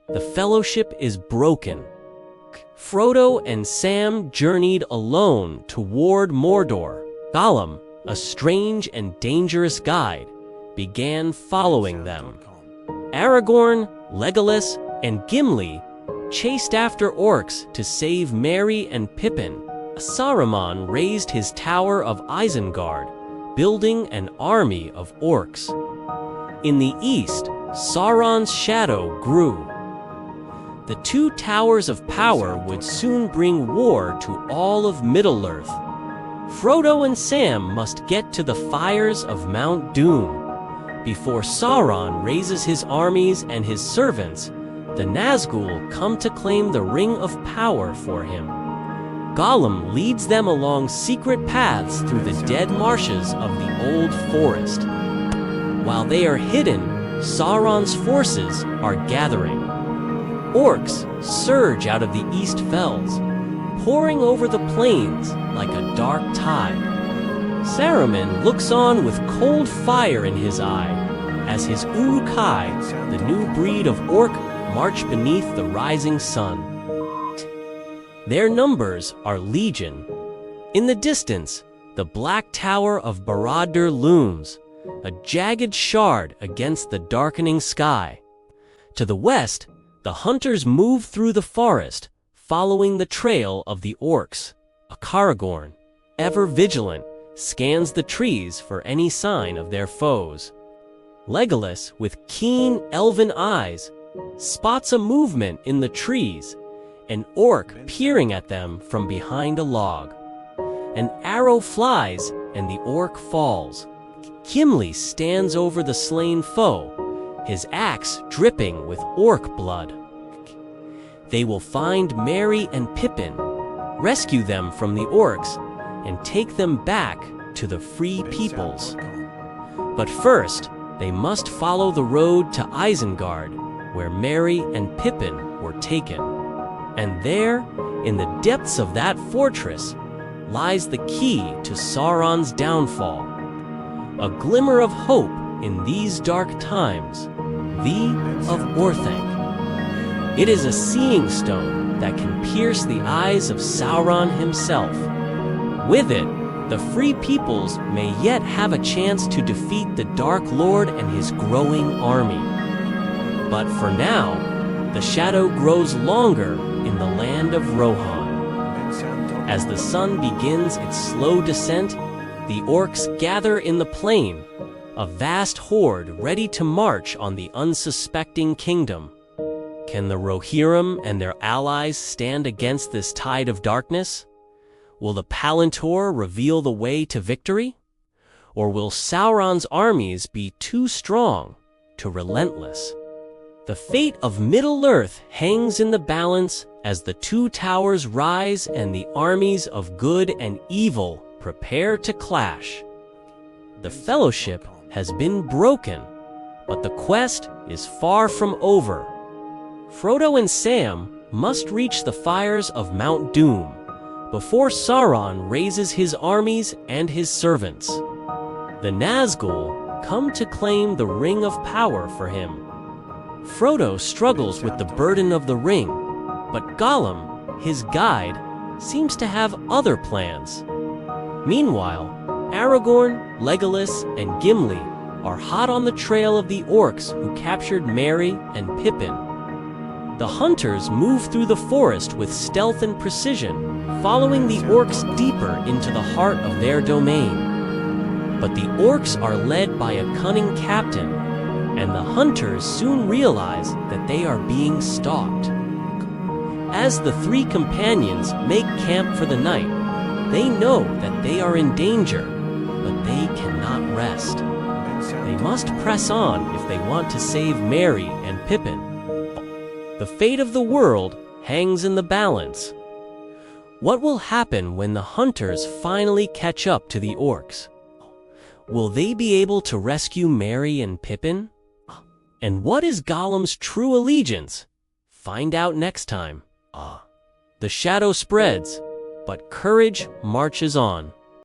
the fellowship is broken. Frodo and Sam journeyed alone toward Mordor. Gollum, a strange and dangerous guide, began following them. Aragorn, Legolas, and Gimli chased after orcs to save Merry and Pippin. Saruman raised his Tower of Isengard, building an army of orcs. In the east, Sauron's shadow grew. The two towers of power would soon bring war to all of Middle-earth. Frodo and Sam must get to the fires of Mount Doom. Before Sauron raises his armies and his servants, the Nazgul come to claim the Ring of Power for him. Gollum leads them along secret paths through the dead marshes of the old forest. While they are hidden, Sauron's forces are gathering. Orcs surge out of the East Fells, pouring over the plains like a dark tide. Saruman looks on with cold fire in his eye as his Uruk-hai, the new breed of orc, march beneath the rising sun. Their numbers are legion. In the distance, the black tower of Barad-dûr looms, a jagged shard against the darkening sky. To the west, the hunters move through the forest, following the trail of the orcs. Aragorn, ever vigilant, scans the trees for any sign of their foes. Legolas, with keen elven eyes, spots a movement in the trees, an orc peering at them from behind a log. An arrow flies and the orc falls. Gimli stands over the slain foe, his axe dripping with orc blood. They will find Merry and Pippin, rescue them from the orcs, and take them back to the free peoples. But first, they must follow the road to Isengard, where Merry and Pippin were taken. And there, in the depths of that fortress, lies the key to Sauron's downfall. A glimmer of hope in these dark times, the of Orthanc. It is a seeing stone that can pierce the eyes of Sauron himself. With it, the free peoples may yet have a chance to defeat the Dark Lord and his growing army. But for now, the shadow grows longer in the land of Rohan. As the sun begins its slow descent, the orcs gather in the plain, a vast horde ready to march on the unsuspecting kingdom. Can the Rohirrim and their allies stand against this tide of darkness? Will the Palantir reveal the way to victory? Or will Sauron's armies be too strong, too relentless? The fate of Middle-earth hangs in the balance as the two towers rise and the armies of good and evil prepare to clash. The fellowship has been broken, but the quest is far from over. Frodo and Sam must reach the fires of Mount Doom before Sauron raises his armies and his servants. The Nazgul come to claim the Ring of Power for him. Frodo struggles with the burden of the ring, but Gollum, his guide, seems to have other plans. Meanwhile, Aragorn, Legolas, and Gimli are hot on the trail of the orcs who captured Merry and Pippin. The hunters move through the forest with stealth and precision, following the orcs deeper into the heart of their domain. But the orcs are led by a cunning captain, and the hunters soon realize that they are being stalked. As the three companions make camp for the night, they know that they are in danger, but they cannot rest. They must press on if they want to save Merry and Pippin. The fate of the world hangs in the balance. What will happen when the hunters finally catch up to the orcs? Will they be able to rescue Merry and Pippin? And what is Gollum's true allegiance? Find out next time. The shadow spreads, but courage marches on.